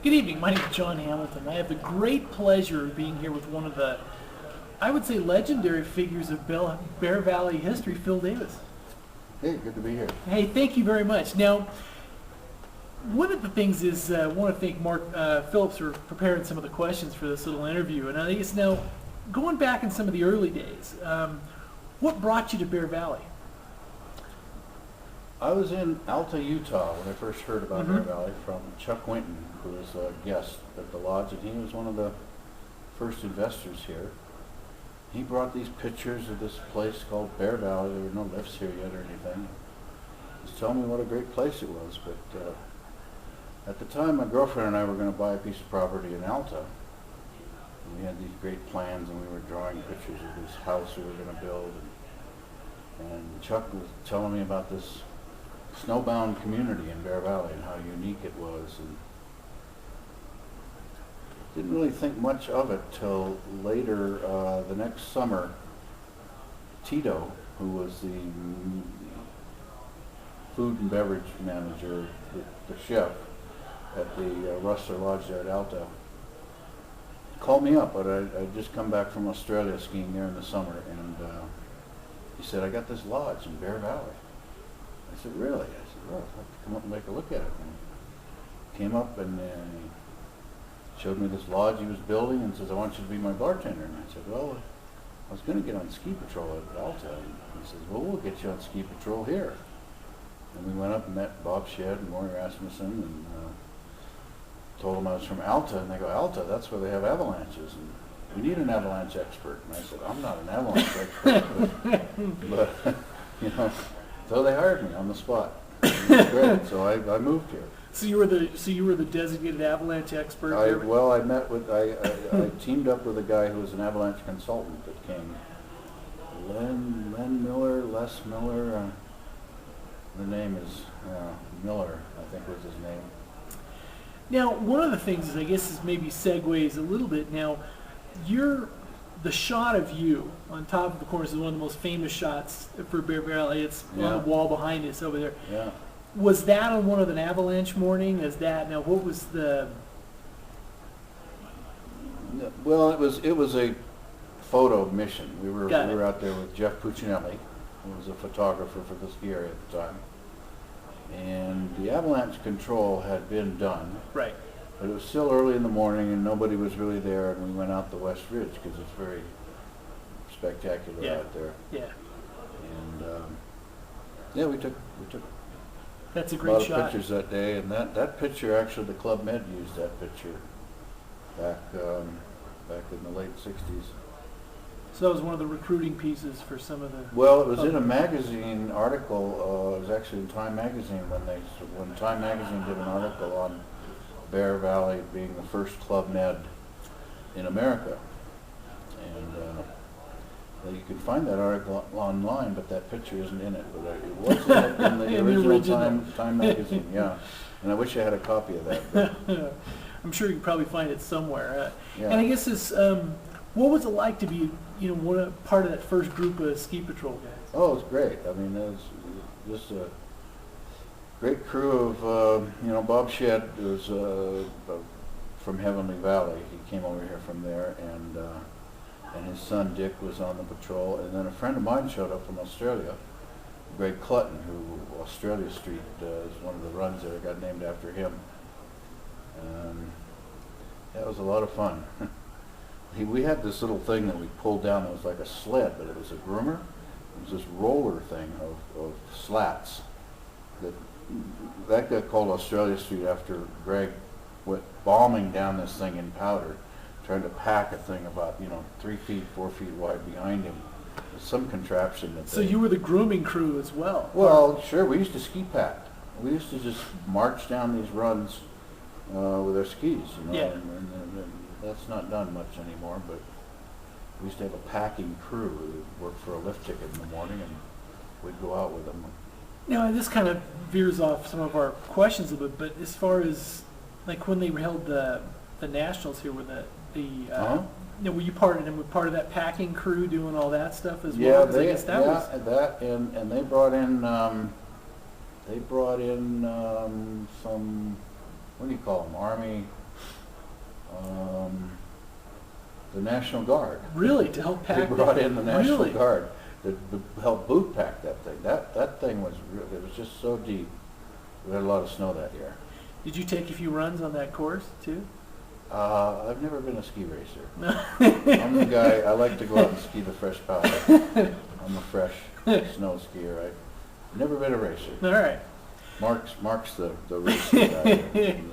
Good evening. My name is John Hamilton. I have the great pleasure of being here with one of the, I would say, legendary figures of Bear Valley history, Phil Davis. Hey, good to be here. Hey, thank you very much. Now, one of the things is I want to thank Mark Phillips for preparing some of the questions for this little interview. And I guess now, going back in some of the early days, what brought you to Bear Valley? I was in Alta, Utah when I first heard about Bear Valley from Chuck Winton, who was a guest at the lodge, and he was one of the first investors here. He brought these pictures of this place called Bear Valley. There were no lifts here yet or anything. He was telling me what a great place it was, but at the time my girlfriend and I were going to buy a piece of property in Alta. And we had these great plans and we were drawing pictures of this house we were going to build. And Chuck was telling me about this snowbound community in Bear Valley and how unique it was, and didn't really think much of it till later. The next summer, Tito, who was the food and beverage manager, the chef at the Rustler Lodge there at Alta, called me up. But I'd just come back from Australia skiing there in the summer, and he said, "I got this lodge in Bear Valley." I said, "Really?" I said, "Well, I'd like to come up and take a look at it." And he came up and he showed me this lodge he was building and says, "I want you to be my bartender." And I said, "Well, I was going to get on ski patrol at Alta." And he says, "Well, we'll get you on ski patrol here." And we went up and met Bob Shedd and Maury Rasmussen and told them I was from Alta. And they go, "Alta, that's where they have avalanches. And we need an avalanche expert." And I said, "I'm not an avalanche expert, but you know." So they hired me on the spot. It was great. So I moved here. So you were the designated avalanche expert. I teamed up with a guy who was an avalanche consultant that came. Les Miller. The name is Miller, I think was his name. Now, one of the things is, I guess, is maybe segues a little bit. Now, the shot of you on top of the cornice is one of the most famous shots for Bear Valley. It's on the wall behind us over there. Yeah. Was that on one of an avalanche morning? Now what was the? Well, it was a photo mission. We were out there with Jeff Puccinelli, who was a photographer for the ski area at the time, and the avalanche control had been done. Right. But it was still early in the morning and nobody was really there, and we went out the West Ridge because it's very spectacular out there. Yeah. And we took That's a a great lot shot. of pictures that day, and that picture, actually the Club Med used that picture back in the late 60s. So that was one of the recruiting pieces for some of the. Well, it was in a magazine article. It was actually in Time magazine when Time magazine did an article on Bear Valley being the first Club Med in America, and you can find that article online, but that picture isn't in it. But it was in the original Time magazine, yeah. And I wish I had a copy of that. I'm sure you can probably find it somewhere. Yeah. And I guess what was it like to be, part of that first group of ski patrol guys? Oh, it was great. I mean, it was just a great crew of, Bob Shedd was from Heavenly Valley. He came over here from there, and his son Dick was on the patrol. And then a friend of mine showed up from Australia, Greg Clutton, who Australia Street is one of the runs there, got named after him. That was a lot of fun. We had this little thing that we pulled down that was like a sled, but it was a groomer. It was this roller thing of slats that got called Australia Street after Greg went bombing down this thing in powder, trying to pack a thing about 3 feet, 4 feet wide behind him. With some contraption that. So you were the grooming crew as well. Well, sure. We used to ski pack. We used to just march down these runs with our skis, Yeah. And that's not done much anymore. But we used to have a packing crew who would work for a lift ticket in the morning, and we'd go out with them. Now, this kind of veers off some of our questions a little bit, but as far as like when they held the nationals here, were were you part of that packing crew doing all that stuff as well? Yeah, and they brought in some, what do you call them, Army The National Guard. Really, to help They pack brought that? in the National Really? Guard to help boot pack that thing. That thing was it was just so deep. We had a lot of snow that year. Did you take a few runs on that course too? I've never been a ski racer. I'm the guy, I like to go out and ski the fresh powder. I'm a fresh snow skier. I've never been a racer. All right. Mark's the racer guy in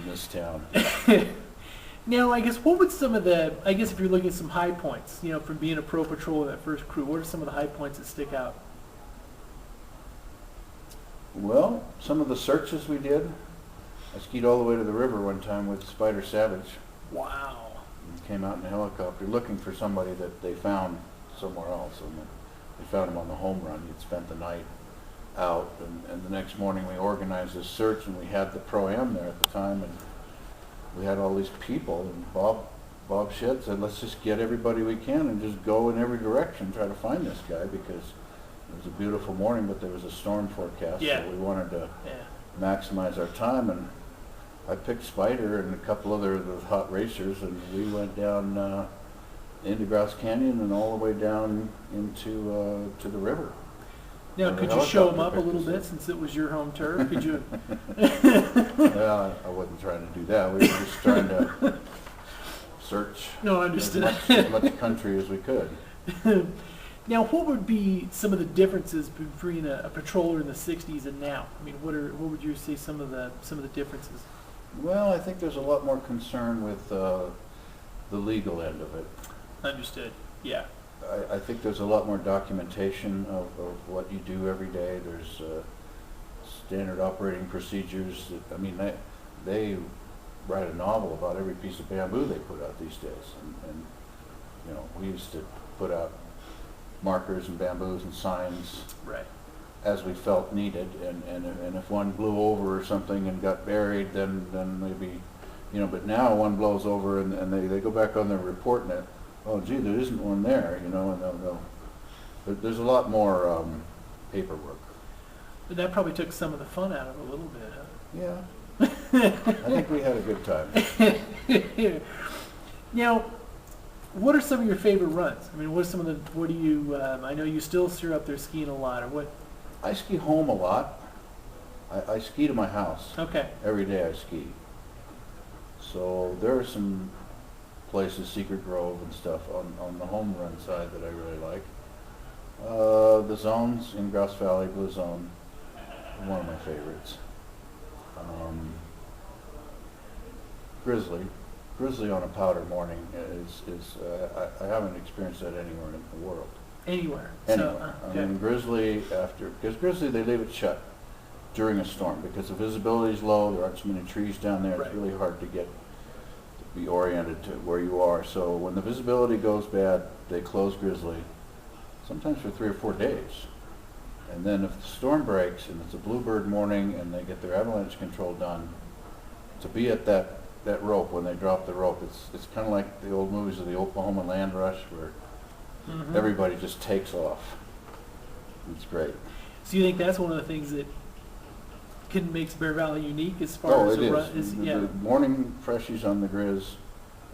this town. Now, I guess what would some of the, I guess if you're looking at some high points, you know, from being a pro patrol in that first crew, what are some of the high points that stick out? Well, some of the searches we did. I skied all the way to the river one time with Spider Savage. Wow. And came out in a helicopter looking for somebody that they found somewhere else. And they found him on the home run. He'd spent the night out. And the next morning we organized this search, and we had the Pro-Am there at the time. And we had all these people. And Bob Shedd said, let's just get everybody we can and just go in every direction, try to find this guy, because it was a beautiful morning, but there was a storm forecast. Yeah. So we wanted to Yeah. maximize our time, and I picked Spider and a couple other of the hot racers, and we went down into Grouse Canyon and all the way down into to the river. Now, And the could you show them helicopter up a picked little us bit up. since it was your home turf? Could you? Well, I wasn't trying to do that. We were just trying to search No, I as understood. as much country as we could. Now, what would be some of the differences between a patroller in the '60s and now? I mean, what would you say some of the differences? Well, I think there's a lot more concern with the legal end of it. Understood. Yeah. I think there's a lot more documentation of what you do every day. There's standard operating procedures. I mean, they write a novel about every piece of bamboo they put out these days. And you know, we used to put out markers and bamboos and signs Right. as we felt needed. And if one blew over or something and got buried, then maybe, you know, but now one blows over and they go back on their report and it, oh, gee, there isn't one there, you know, and they'll there's a lot more paperwork. But that probably took some of the fun out of it a little bit, huh? Yeah. I think we had a good time. Now, what are some of your favorite runs? I mean, what do you, I know you still are up there skiing a lot, or what? I ski home a lot. I ski to my house. Okay. Every day I ski. So there are some places, Secret Grove and stuff, on the home run side that I really like. The zones in Grouse Valley, Blue Zone, one of my favorites. Grizzly on a powder morning is I haven't experienced that anywhere in the world. Anywhere. Anywhere. So, I mean, Grizzly because Grizzly they leave it shut during a storm because the visibility is low. There aren't so many trees down there. Right. It's really hard to be oriented to where you are. So when the visibility goes bad, they close Grizzly, sometimes for 3 or 4 days. And then if the storm breaks and it's a bluebird morning and they get their avalanche control done, to be at that rope when they drop the rope, it's kind of like the old movies of the Oklahoma Land Rush where everybody just takes off. It's great. So you think that's one of the things that makes Bear Valley unique as far as it a is. run? The morning freshies on the Grizz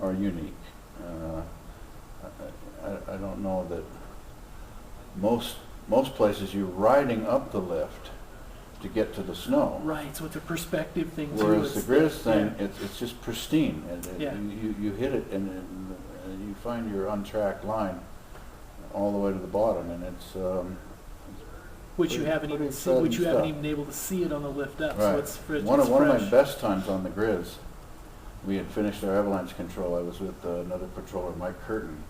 are unique. I don't know that most places you're riding up the lift to get to the snow. Right, so it's a perspective thing too. Whereas the Grizz thing, yeah. it's just pristine, and Yeah. you hit it and you find your untracked line all the way to the bottom, and it's Which you pretty- haven't pretty even seen, which you exciting haven't stuff. even been able to see it on the lift up. right. So it's fresh. One of my fresh. best times on the Grizz, we had finished our avalanche control. I was with another patroller, Mike Curtin,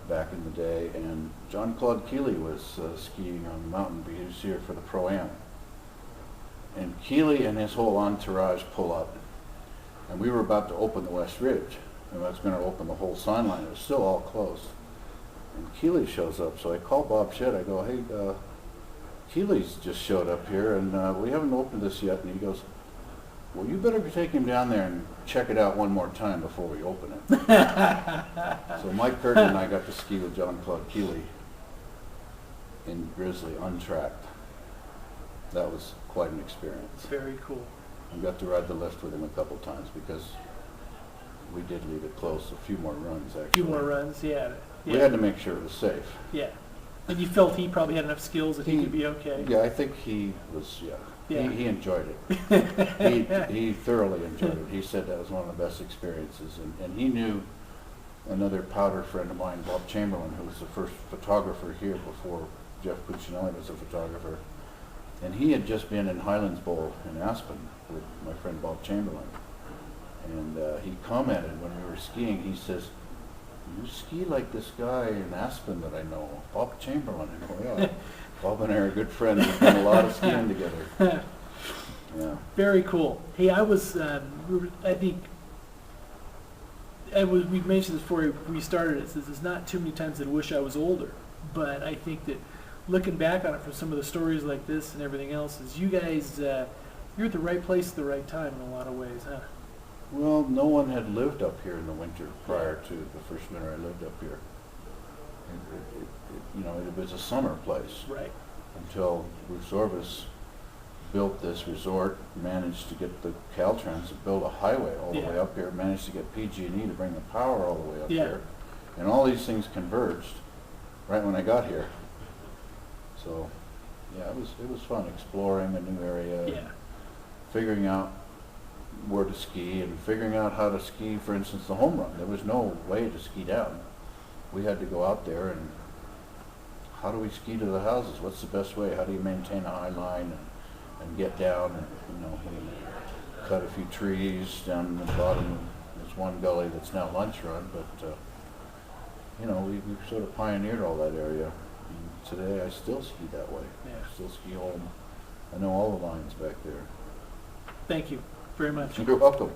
back in the day, and John Claude Keeley was skiing on the mountain. He was here for the Pro-Am. And Keeley and his whole entourage pull up, and we were about to open the West Ridge, and I was going to open the whole sign line. It was still all closed. And Keeley shows up, so I call Bob Shedd. I go, hey, Keeley's just showed up here, and we haven't opened this yet. And he goes, well, you better take him down there and check it out one more time before we open it. So Mike Curtin and I got to ski with John Claude Keeley in Grizzly, untracked. That was quite an experience. Very cool. I got to ride the lift with him a couple times because we did leave it close, a few more runs, A actually. few more runs, yeah. We had to make sure it was safe. Yeah. And you felt he probably had enough skills that he could be okay? Yeah, I think he was, Yeah. He enjoyed it. He thoroughly enjoyed it. He said that was one of the best experiences. And he knew another powder friend of mine, Bob Chamberlain, who was the first photographer here before Jeff Puccinelli was a photographer. And he had just been in Highlands Bowl in Aspen with my friend Bob Chamberlain. And he commented when we were skiing, he says, "You ski like this guy in Aspen that I know, Bob Chamberlain." I go, "Yeah." Bob and I are good friends. We've done a lot of skiing together. Yeah. Very cool. Hey, I was, I think, we mentioned this before we started it, says there's not too many times that I wish I was older, but I think that looking back on it from some of the stories like this and everything else, is you guys, you're at the right place at the right time in a lot of ways, huh? Well, no one had lived up here in the winter prior to the first winter I lived up here. It was a summer place Right. until Resorvis built this resort, managed to get the Caltrans to build a highway all the way up here, managed to get PG&E to bring the power all the way up here. And all these things converged right when I got here. So, yeah, it was fun exploring a new area, Yeah. figuring out where to ski and figuring out how to ski, for instance, the home run. There was no way to ski down. We had to go out there and how do we ski to the houses? What's the best way? How do you maintain a high line and get down? And, we cut a few trees down the bottom. There's one gully that's now Lunch Run, but we sort of pioneered all that area. And today I still ski that way. Yeah. I still ski home. I know all the lines back there. Thank you very much. You're welcome.